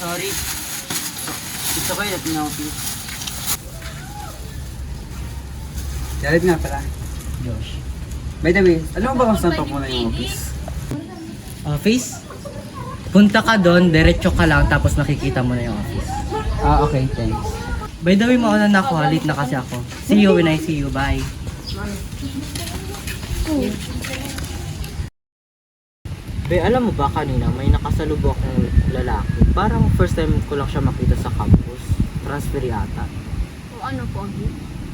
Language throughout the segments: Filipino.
Sorry. Gusto ko yung na office. Jared nga pala. Josh. By the way, alam mo ba kung saan papunta yung office? Office? Punta ka doon, diretso ka lang, tapos nakikita mo na yung office. Ah, okay, thanks. By the way, mauna na ako. Late na kasi ako. See you when I see you. Bye. Be, alam mo ba kanina may nakasalubong akong lalaki. Parang first time ko lang siya makita sa campus. Transfer yata. O ano po?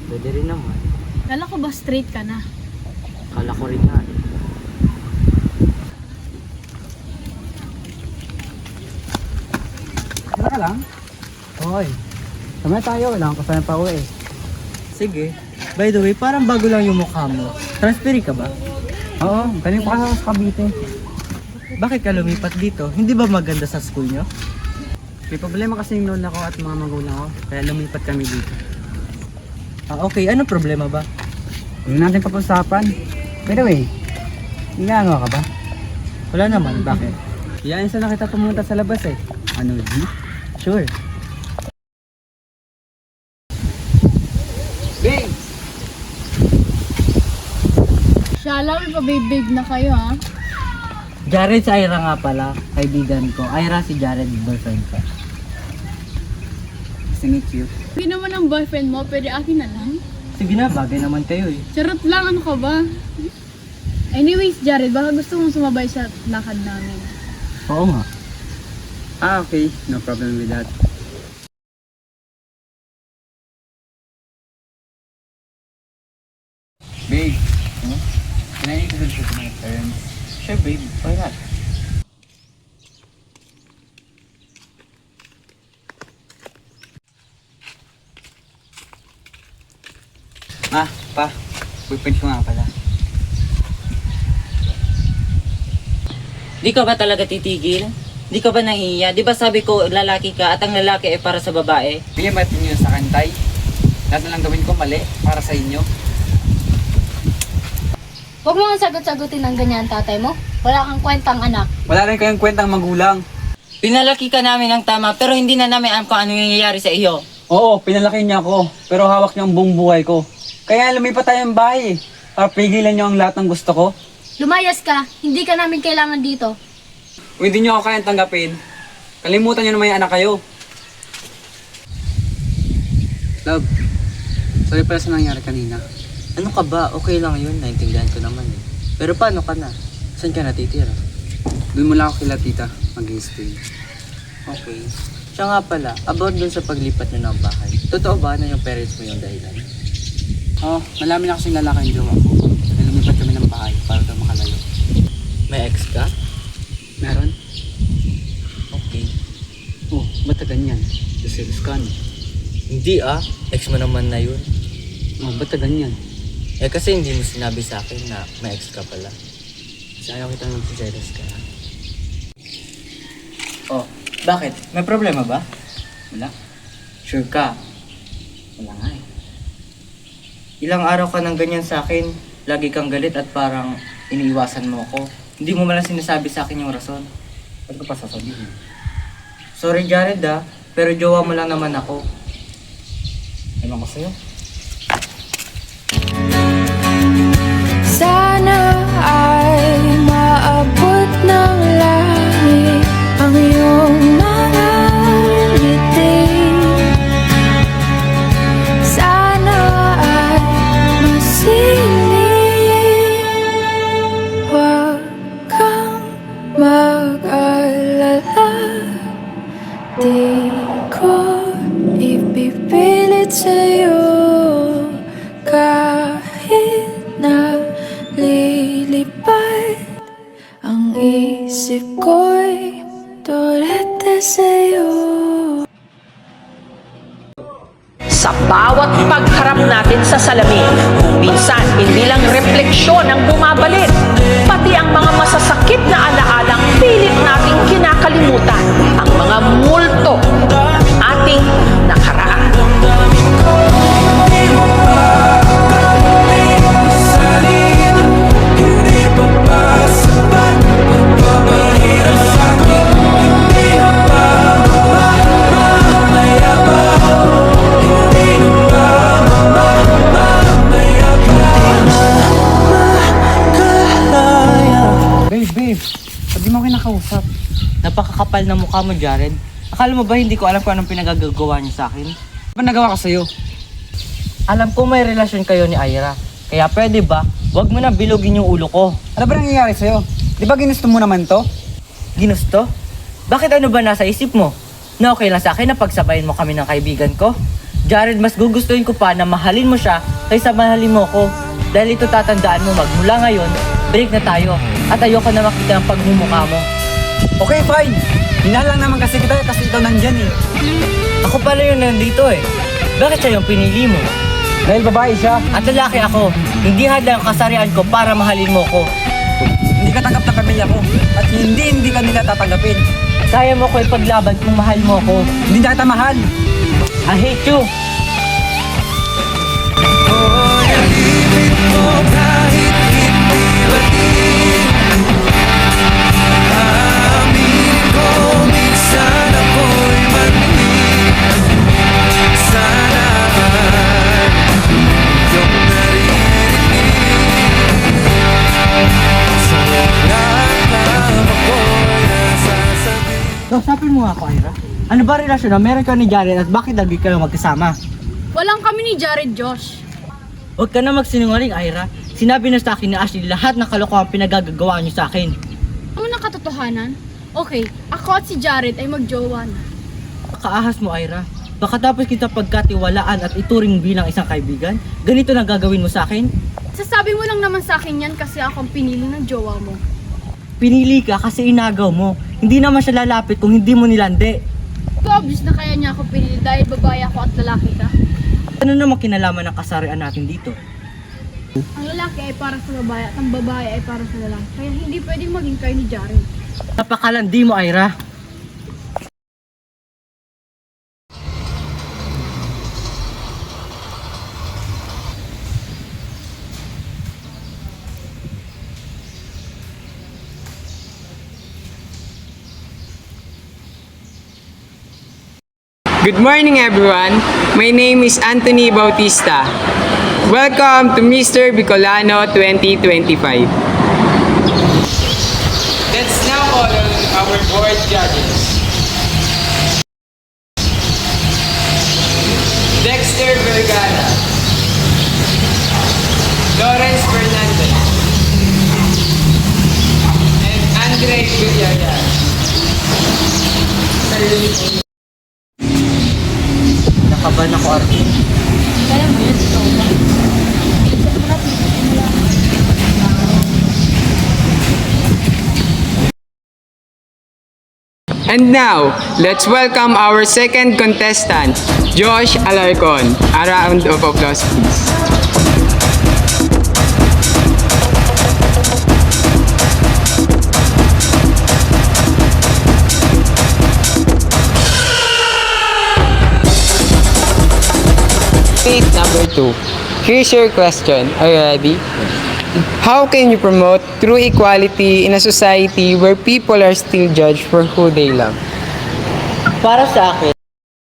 Pwede rin naman. Kala ko ba straight ka na? Kala ko rin nga. Wala ka lang? Hoy. Tama tayo, wala kang kasama pa uwi. Sige. By the way, parang bago lang yung mukha mo. Transferi ka ba? Oo, galing pa ka sa Cavite. Bakit ka lumipat dito? Hindi ba maganda sa school nyo? May problema kasi yung lola ko at mga magulang ko, kaya lumipat kami dito. Ah, okay. Ano problema ba? Huwag natin pag-usapan. By the way, ginagawa ka ba? Wala naman. Bakit? Yan sa nakita pumunta sa labas eh. Ano, G? Sure. Babe! Shala, may pabibig na kayo ha? Jared si Ira nga pala. Kaibigan ko. Ira si Jared, boyfriend ko. Nice to meet you. Hindi naman ang boyfriend mo, pwede akin na lang. Sige na, bagay naman kayo eh. Charot lang, ano ka ba? Anyways, Jared, baka gusto mong sumabay sa lakad namin. Oo nga. Ah, okay. No problem with that. Babe, can I introduce you to my parents? Sure babe, why not? Ma, pa, boyfriend ko nga pala. Di ka ba talaga titigil? Di ka ba nahihiya? Di ba sabi ko lalaki ka at ang lalaki ay para sa babae? Bigyan ba niyo sa kantay? Lahat na lang gawin ko mali para sa inyo. Huwag mo nga sagot-sagutin ng ganyan, tatay mo. Wala kang kwentang anak. Wala rin kayong kwentang magulang. Pinalaki ka namin ng tama pero hindi na namin alam kung ano yung nangyayari sa iyo. Oo, pinalaki niya ako, pero hawak niya ang buong buhay ko. Kaya lumipat tayo ng bahay eh, para pigilan niyo ang lahat ng gusto ko. Lumayas ka, hindi ka namin kailangan dito. Kung hindi niyo ako kayang tanggapin, kalimutan niyo na may anak kayo. Love, sorry pala sa nangyari kanina. Ano ka ba? Okay lang yun. Naintindihan ko naman eh. Pero paano ka na? Saan ka natitira? Doon mo lang ako kila tita, mag-i-stay. Okay. Siya nga pala, about dun sa paglipat nyo ng bahay. Totoo ba na yung parents mo yung dahilan? Oo, malaman na kasi lalaki yung jowa ko. Kaya lumipat kami ng bahay para daw makalayo. May ex ka? Meron? Okay. Oh, ba't ka ganyan? Serious ka no? Hindi ah. Ex mo naman na yun. Oh, ba't ka ganyan? Eh kasi hindi mo sinabi sa akin na may ex ka pala. Kasi ayaw kita nang jealous ka. Oh, bakit? May problema ba? Wala. Sure ka? Wala nga eh. Ilang araw ka nang ganyan sa akin, lagi kang galit at parang iniiwasan mo ako. Hindi mo man lang sinasabi sa akin yung rason. Ba't ko pa sasabihin? Sorry Jared ah, pero jowa mo lang naman ako. Ewan ko sa'yo. Sana ay maabot ng langit ang iyong mga ngiti. Sana ay masinig. Huwag kang mag-alala. Di ko ipipilit sa'yo kahit na lilipad ang isip ko'y turete sa'yo. sa bawat pagharap natin sa salamin. Kung minsan, hindi lang refleksyon ang bumabalik, pati ang mga masasakit na alaalang pilit nating kinakalimutan, ang mga multo ng ating nakaraan. Babe, sabi mo kinakausap. Napakakapal na mukha mo, Jared. Akala mo ba hindi ko alam kung anong pinagagagawa niyo sa akin? Ano ba nagawa ko sa'yo? Alam ko may relasyon kayo ni Ira. Kaya pwede ba, wag mo na bilogin yung ulo ko. Ano ba nangyayari sa'yo? Di ba ginusto mo naman to? Ginusto? Bakit ano ba nasa isip mo? Na okay lang sa akin na pagsabayin mo kami ng kaibigan ko? Jared, mas gugustuhin ko pa na mahalin mo siya kaysa mahalin mo ko. Dahil ito tatandaan mo, magmula ngayon, break na tayo. At ayoko na makita ang pagmumukha mo. Okay, fine. Minahal lang naman kasi kita kasi ikaw nandyan eh. Ako pala yung nandito eh. Bakit siya yung pinili mo? Dahil babae siya, At lalaki ako. Hindi handa ang kasarian ko para mahalin mo ko. hindi ka tanggap ng pamilya ko. At hindi ka nila tatanggapin. Kaya mo ko ipaglaban kung mahal mo ko. Hindi na kita mahal. I hate you. Kausapin mo nga ako, Ira. Ano ba relasyon na meron ka ni Jared at bakit lagi kayo magkasama? Walang kami ni Jared, Josh. Huwag ka na magsinungaling, Ira. Sinabi na sa akin ni Ashley lahat ng kalokohan pinagagagawa niyo sa akin. Ano na katotohanan? Okay, ako at si Jared ay magjowa na. Kaahas mo, Ira. Baka tapos kita pagkatiwalaan at ituring bilang isang kaibigan, ganito na gagawin mo sa akin? Sasabi mo lang naman sa akin yan kasi ako ang pinili ng jowa mo. Pinili ka kasi inagaw mo. Hindi naman siya lalapit kung hindi mo nilande. Obvious na kaya niya ako pinili dahil babae ako at lalaki ka. Ano naman kinalaman ng kasarian natin dito? Ang lalaki ay para sa babae at ang babae ay para sa lalaki. Kaya hindi pwedeng maging kayo ni Jared. Napakalandi mo, Ira. Good morning, everyone. My name is Anthony Bautista. Welcome to Mr. Bicolano 2025. Let's now call on our board judges. Dexter Vergara, Lawrence Fernandez, and Andre Villarreal. Nakaban ako, Arvin. Kaya mo yun, ito ba? And now, let's welcome our second contestant, Josh Alarcon. A round of applause, please. Case number 2. Here's your question. Are you ready? How can you promote true equality in a society where people are still judged for who they love? Para sa akin,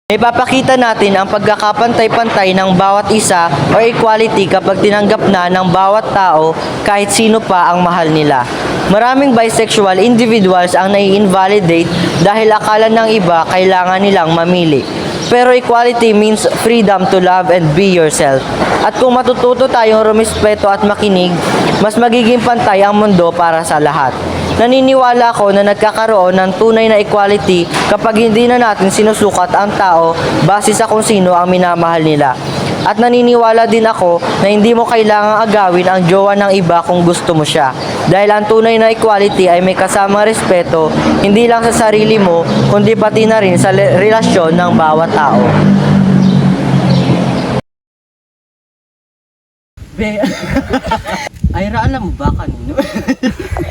ipapakita natin ang pagkakapantay-pantay ng bawat isa o equality kapag tinanggap na ng bawat tao kahit sino pa ang mahal nila. Maraming bisexual individuals ang nai-invalidate dahil akala ng iba kailangan nilang mamili. Pero equality means freedom to love and be yourself. At kung matututo tayong rumispeto at makinig, mas magiging pantay ang mundo para sa lahat. Naniniwala ako na nagkakaroon ng tunay na equality kapag hindi na natin sinusukat ang tao base sa kung sino ang minamahal nila. At naniniwala din ako na hindi mo kailangang agawin ang jowa ng iba kung gusto mo siya. Dahil ang tunay na equality ay may kasamang respeto, hindi lang sa sarili mo, kundi pati na rin sa relasyon ng bawat tao. Be, Ira, alam mo ba kanina?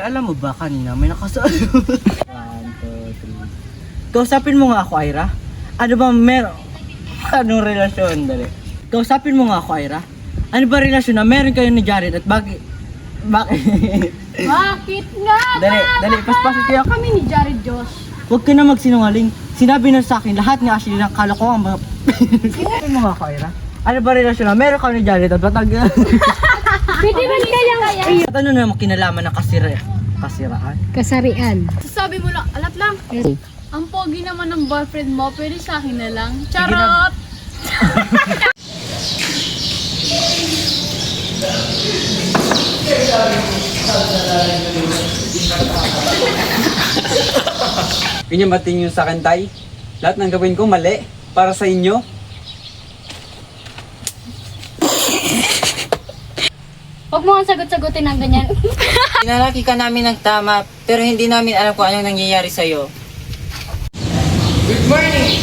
Alam mo ba kanina may nakasal? 1, 2, 3. Kausapin mo nga ako, Ira. Ano ba anong relasyon? Dali. Kausapin mo nga ako, Ira. Ano ba relasyon na meron kayo ni Jared at bakit? Bakit nga Dali, paspasin kayo. kami ni Jared Josh? Huwag ka na magsinungaling. Sinabi na sa akin lahat ni Ashley ng kalokohan mga... Kausapin mo nga ako, Ira. Ano ba relasyon na meron kayo ni Jared at batag... Pwede ba kaya? At ano naman kinalaman ng kasiraan? Kasarian. Sabi mo lang, alat lang. Ang pogi naman ng boyfriend mo, pwede sa akin na lang. Charot! Ganyan ba tingin nyo sa akin, Tay? Lahat ng gawin ko mali para sa inyo. Huwag mo ang sagot-sagutin ng ganyan. Pinalaki ka namin ng tama, pero hindi namin alam kung anong nangyayari sa'yo. Good morning!